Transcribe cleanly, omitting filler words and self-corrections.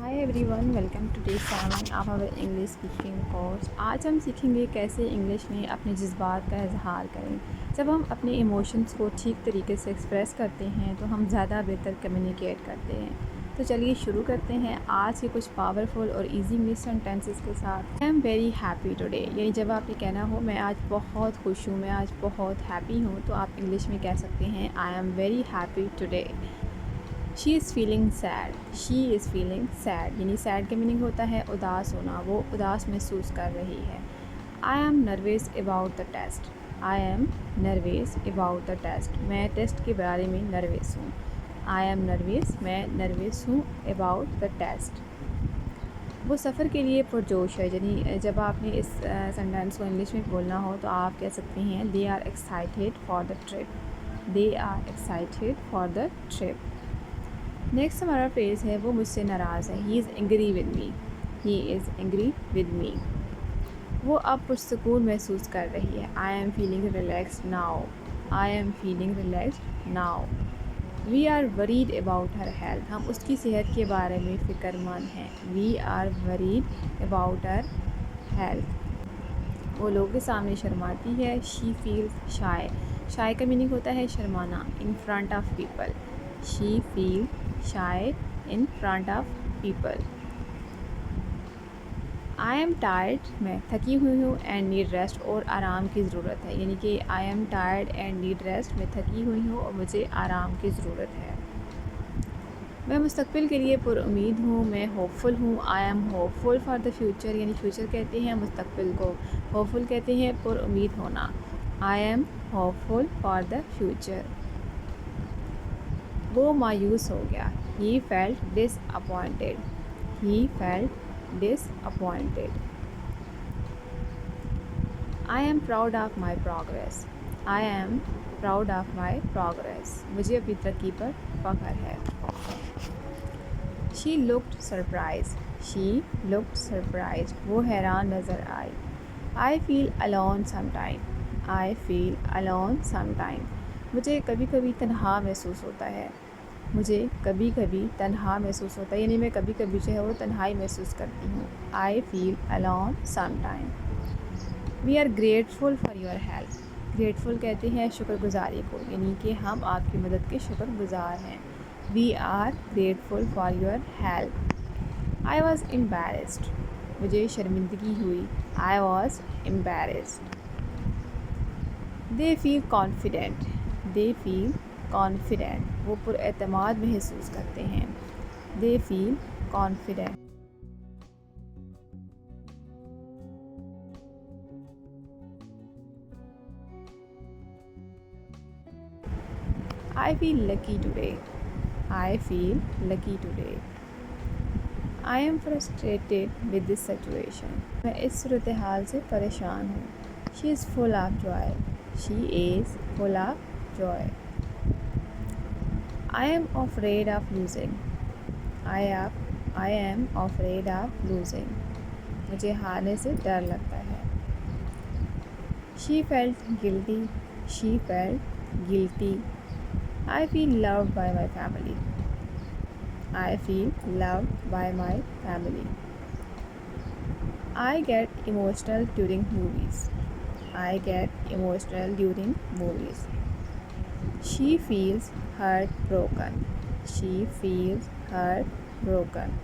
Hi everyone, welcome to day 7 of our English speaking course. आज हम सीखेंगे कैसे इंग्लिश में अपने जज्बात का इजहार करें। जब हम अपने इमोशंस को ठीक तरीके से एक्सप्रेस करते हैं तो हम ज़्यादा बेहतर कम्युनिकेट करते हैं। तो चलिए शुरू करते हैं आज के कुछ पावरफुल और इजी इंग्लिश सेंटेंसेस के साथ। I am very happy today, यानी जब आपने कहना हो मैं आज बहुत खुश हूँ, मैं आज बहुत हैप्पी हूँ, तो आप इंग्लिश में कह सकते हैं I am very happy today. She is feeling sad, she is feeling sad, यानी सैड का मीनिंग होता है उदास होना, वो उदास महसूस कर रही है। I am nervous about the test, I am nervous about the test, मैं टेस्ट के बारे में नर्वस हूँ। आई एम नर्वस, मैं नर्वस हूँ अबाउट द टेस्ट। वो सफ़र के लिए पुरजोश है, यानी जब आपने इस सेंटेंस को इंग्लिश में बोलना हो तो आप कह सकते हैं they are excited for the trip, they are excited for the trip. Next हमारा फ्रेज़ है वो मुझसे नाराज़ है, he is angry with me, he is angry with me. वो अब पुरसकून महसूस कर रही है, I am feeling relaxed now, I am feeling relaxed now. We are worried about her health, हम उसकी सेहत के बारे में फ़िक्रमंद हैं। We are worried about her health. वो लोगों के सामने शर्माती है, शी फील्स शाय, शाय का मीनिंग होता है शर्माना, in front of people. She feel shy in front of people. I am tired, मैं थकी हुई हूँ, एंड नीड रेस्ट, और आराम की ज़रूरत है, यानी कि आई am tired and need rest, मैं थकी हुई हूँ और मुझे आराम की ज़रूरत है। मैं मुस्तकबिल के लिए पुरुमीद हूँ, मैं होपफुल हूँ, I am hopeful for the future, यानी फ्यूचर कहते हैं मुस्तकबिल को, होपफुल कहते हैं पुरुमीद होना। I am hopeful for the future. वो मायूस हो गया, he felt disappointed, he felt disappointed. I am proud of my progress, I am proud of my progress, मुझे अपनी तरक्की पर फ़ख्र है। She looked surprised, she looked surprised, वो हैरान नज़र आई। I feel alone sometime, I feel alone sometime, मुझे कभी कभी तन्हा महसूस होता है, मुझे कभी कभी तन्हा महसूस होता है, यानी मैं कभी कभी जो है वो तन्हाई महसूस करती हूँ। I feel alone some time. We are grateful for your help, grateful कहते हैं शुक्रगुजारी को, यानी कि हम आपकी मदद के शुक्रगुजार हैं। We are grateful for your help. I was embarrassed, मुझे शर्मिंदगी हुई, I was embarrassed. They feel confident, they feel confident, वो पुरएतमाद महसूस करते हैं। They feel confident. I feel lucky today, I feel lucky today. I am frustrated with this situation, मैं इस सूरत हाल से परेशान हूँ। She is full of joy, she is full of joy. I am afraid of losing, I am afraid of losing, मुझे हारने से डर लगता है। She felt guilty, she felt guilty. I feel loved by my family, I feel loved by my family. I get emotional during movies, I get emotional during movies. She feels heartbroken, she feels heartbroken.